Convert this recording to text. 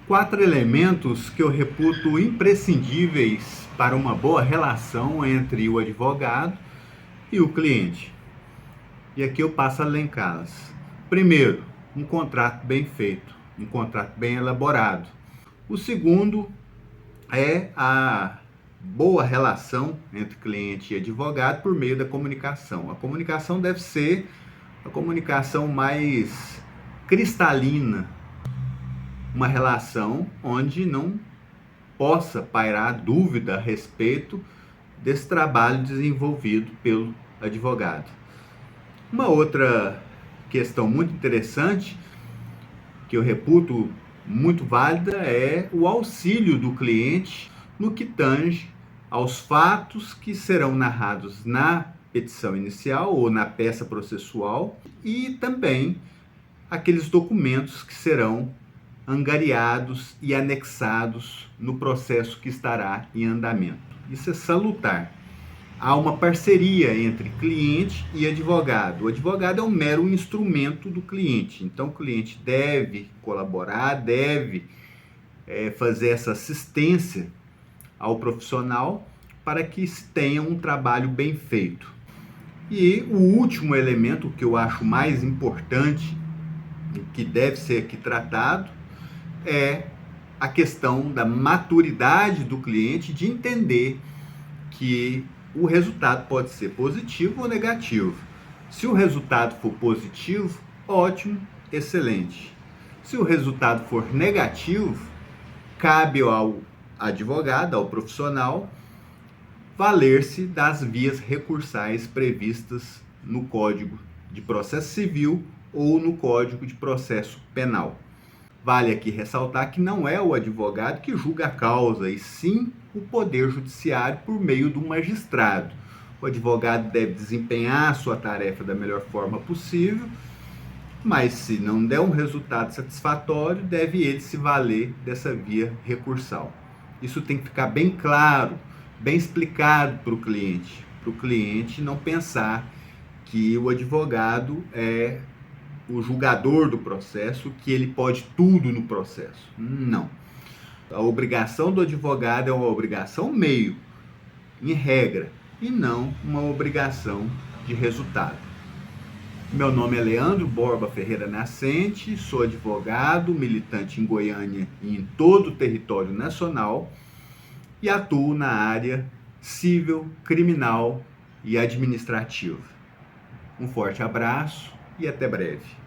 Quatro elementos que eu reputo imprescindíveis para uma boa relação entre o advogado e o cliente. E aqui eu passo a elencá-las. Primeiro, um contrato bem feito, um contrato bem elaborado. O segundo é a boa relação entre cliente e advogado por meio da comunicação. A comunicação deve ser a comunicação mais cristalina, uma relação onde não possa pairar dúvida a respeito desse trabalho desenvolvido pelo advogado. Uma outra questão muito interessante, que eu reputo muito válida, é o auxílio do cliente no que tange aos fatos que serão narrados na petição inicial ou na peça processual e também aqueles documentos que serão angariados e anexados no processo que estará em andamento. Isso é salutar. Há uma parceria entre cliente e advogado. O advogado é um mero instrumento do cliente, então o cliente deve colaborar, deve fazer essa assistência ao profissional para que se tenha um trabalho bem feito. E o último elemento que eu acho mais importante, que deve ser aqui tratado, é a questão da maturidade do cliente de entender que o resultado pode ser positivo ou negativo. Se o resultado for positivo, ótimo, excelente. Se o resultado for negativo, cabe ao advogado, ao profissional, valer-se das vias recursais previstas no Código de Processo Civil ou no Código de Processo Penal. Vale aqui ressaltar que não é o advogado que julga a causa, e sim o Poder Judiciário por meio do magistrado. O advogado deve desempenhar a sua tarefa da melhor forma possível, mas se não der um resultado satisfatório, deve ele se valer dessa via recursal. Isso tem que ficar bem claro, bem explicado para o cliente não pensar que o advogado é o julgador do processo, que ele pode tudo no processo. Não. A obrigação do advogado é uma obrigação meio, em regra, e não uma obrigação de resultado. Meu nome é Leandro Borba Ferreira Nascente, sou advogado, militante em Goiânia e em todo o território nacional e atuo na área civil, criminal e administrativa. Um forte abraço e até breve.